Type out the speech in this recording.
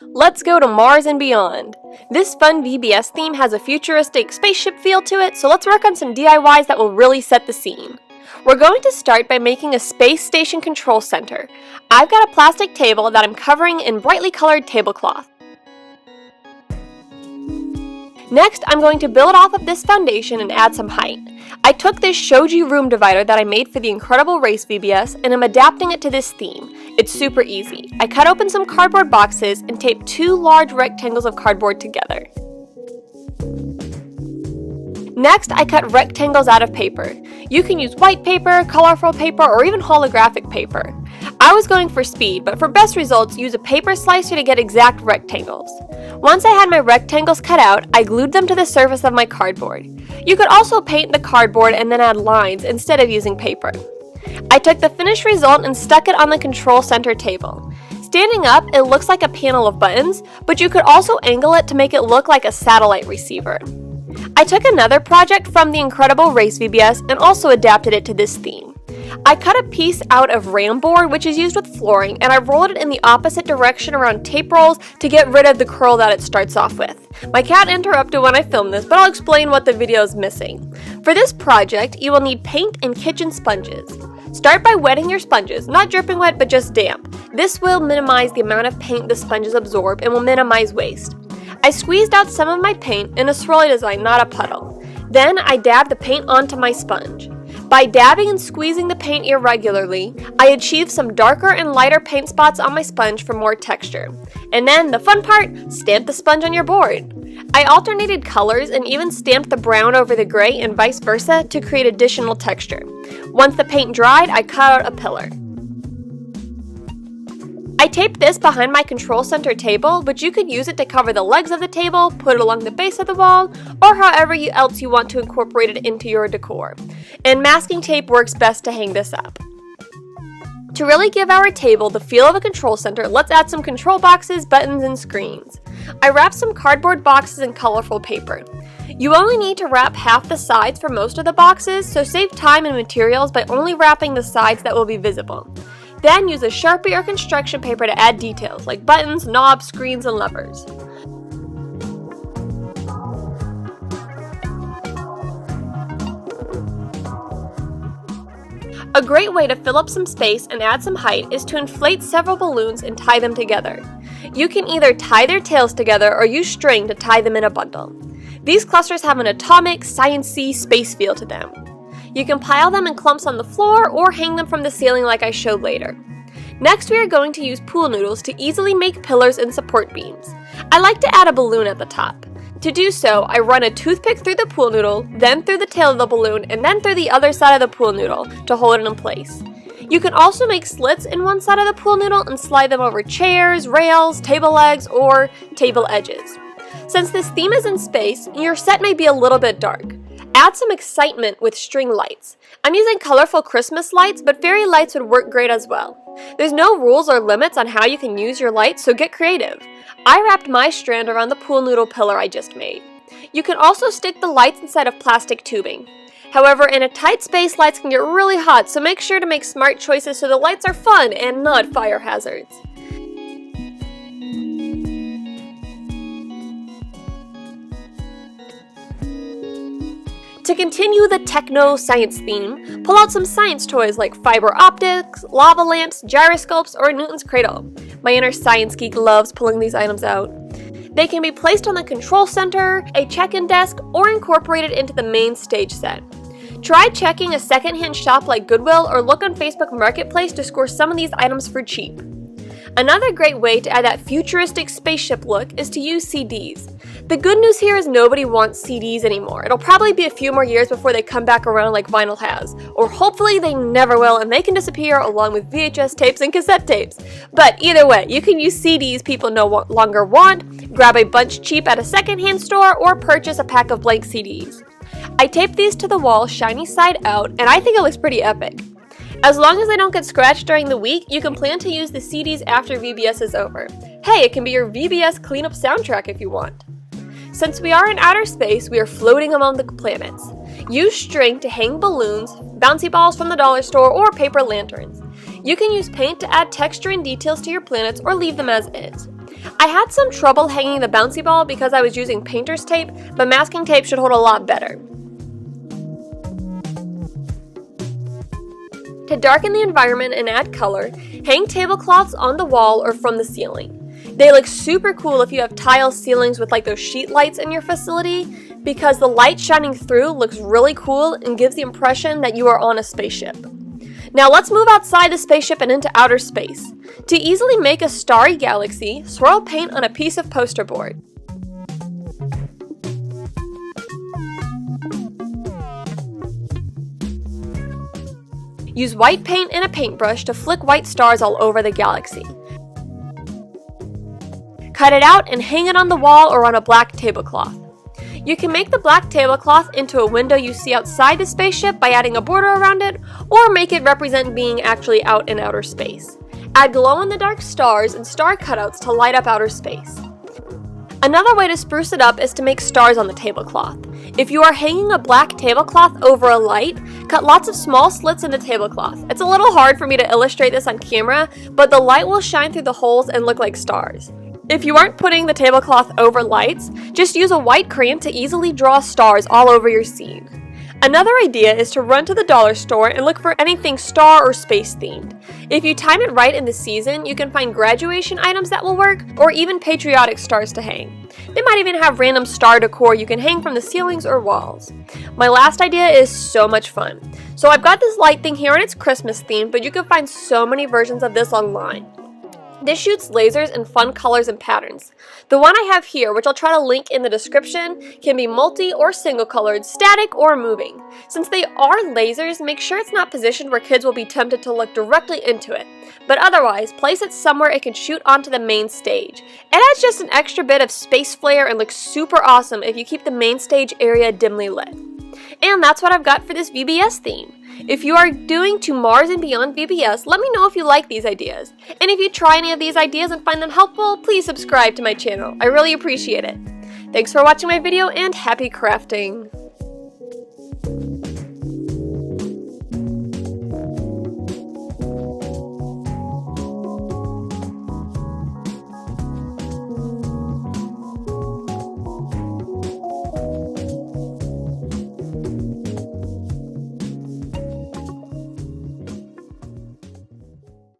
Let's go to Mars and beyond. This fun VBS theme has a futuristic spaceship feel to it, so let's work on some DIYs that will really set the scene. We're going to start by making a space station control center. I've got a plastic table that I'm covering in brightly colored tablecloth. Next, I'm going to build off of this foundation and add some height. I took this shoji room divider that I made for the Incredible Race VBS and I'm adapting it to this theme. It's super easy. I cut open some cardboard boxes and taped two large rectangles of cardboard together. Next, I cut rectangles out of paper. You can use white paper, colorful paper, or even holographic paper. I was going for speed, but for best results, use a paper slicer to get exact rectangles. Once I had my rectangles cut out, I glued them to the surface of my cardboard. You could also paint the cardboard and then add lines instead of using paper. I took the finished result and stuck it on the control center table. Standing up, it looks like a panel of buttons, but you could also angle it to make it look like a satellite receiver. I took another project from the Incredible Race VBS and also adapted it to this theme. I cut a piece out of ram board, which is used with flooring, and I rolled it in the opposite direction around tape rolls to get rid of the curl that it starts off with. My cat interrupted when I filmed this, but I'll explain what the video is missing. For this project, you will need paint and kitchen sponges. Start by wetting your sponges, not dripping wet, but just damp. This will minimize the amount of paint the sponges absorb and will minimize waste. I squeezed out some of my paint in a swirly design, not a puddle. Then I dabbed the paint onto my sponge. By dabbing and squeezing the paint irregularly, I achieved some darker and lighter paint spots on my sponge for more texture. And then, the fun part, stamp the sponge on your board. I alternated colors and even stamped the brown over the gray and vice versa to create additional texture. Once the paint dried, I cut out a pillar. I taped this behind my control center table, but you could use it to cover the legs of the table, put it along the base of the wall, or however else you want to incorporate it into your decor. And masking tape works best to hang this up. To really give our table the feel of a control center, let's add some control boxes, buttons, and screens. I wrapped some cardboard boxes in colorful paper. You only need to wrap half the sides for most of the boxes, so save time and materials by only wrapping the sides that will be visible. Then use a Sharpie or construction paper to add details like buttons, knobs, screens, and levers. A great way to fill up some space and add some height is to inflate several balloons and tie them together. You can either tie their tails together or use string to tie them in a bundle. These clusters have an atomic, science-y space feel to them. You can pile them in clumps on the floor or hang them from the ceiling like I showed later. Next, we are going to use pool noodles to easily make pillars and support beams. I like to add a balloon at the top. To do so, I run a toothpick through the pool noodle, then through the tail of the balloon, and then through the other side of the pool noodle to hold it in place. You can also make slits in one side of the pool noodle and slide them over chairs, rails, table legs, or table edges. Since this theme is in space, your set may be a little bit dark. Add some excitement with string lights. I'm using colorful Christmas lights, but fairy lights would work great as well. There's no rules or limits on how you can use your lights, so get creative. I wrapped my strand around the pool noodle pillar I just made. You can also stick the lights inside of plastic tubing. However, in a tight space, lights can get really hot, so make sure to make smart choices so the lights are fun and not fire hazards. To continue the techno-science theme, pull out some science toys like fiber optics, lava lamps, gyroscopes, or Newton's cradle. My inner science geek loves pulling these items out. They can be placed on the control center, a check-in desk, or incorporated into the main stage set. Try checking a secondhand shop like Goodwill or look on Facebook Marketplace to score some of these items for cheap. Another great way to add that futuristic spaceship look is to use CDs. The good news here is nobody wants CDs anymore. It'll probably be a few more years before they come back around like vinyl has. Or hopefully they never will and they can disappear along with VHS tapes and cassette tapes. But either way, you can use CDs people no longer want, grab a bunch cheap at a secondhand store, or purchase a pack of blank CDs. I taped these to the wall shiny side out and I think it looks pretty epic. As long as they don't get scratched during the week, you can plan to use the CDs after VBS is over. Hey, it can be your VBS cleanup soundtrack if you want. Since we are in outer space, we are floating among the planets. Use string to hang balloons, bouncy balls from the dollar store, or paper lanterns. You can use paint to add texture and details to your planets or leave them as is. I had some trouble hanging the bouncy ball because I was using painter's tape, but masking tape should hold a lot better. To darken the environment and add color, hang tablecloths on the wall or from the ceiling. They look super cool if you have tile ceilings with like those sheet lights in your facility, because the light shining through looks really cool and gives the impression that you are on a spaceship. Now let's move outside the spaceship and into outer space. To easily make a starry galaxy, swirl paint on a piece of poster board. Use white paint and a paintbrush to flick white stars all over the galaxy. Cut it out and hang it on the wall or on a black tablecloth. You can make the black tablecloth into a window you see outside the spaceship by adding a border around it, or make it represent being actually out in outer space. Add glow-in-the-dark stars and star cutouts to light up outer space. Another way to spruce it up is to make stars on the tablecloth. If you are hanging a black tablecloth over a light, cut lots of small slits in the tablecloth. It's a little hard for me to illustrate this on camera, but the light will shine through the holes and look like stars. If you aren't putting the tablecloth over lights, just use a white crayon to easily draw stars all over your scene. Another idea is to run to the dollar store and look for anything star or space themed. If you time it right in the season, you can find graduation items that will work, or even patriotic stars to hang. They might even have random star decor you can hang from the ceilings or walls. My last idea is so much fun. So I've got this light thing here and it's Christmas themed, but you can find so many versions of this online. This shoots lasers in fun colors and patterns. The one I have here, which I'll try to link in the description, can be multi or single colored, static or moving. Since they are lasers, make sure it's not positioned where kids will be tempted to look directly into it. But otherwise, place it somewhere it can shoot onto the main stage. It adds just an extra bit of space flair and looks super awesome if you keep the main stage area dimly lit. And that's what I've got for this VBS theme. If you are doing To Mars and Beyond VBS, let me know if you like these ideas. And if you try any of these ideas and find them helpful, please subscribe to my channel. I really appreciate it. Thanks for watching my video and happy crafting!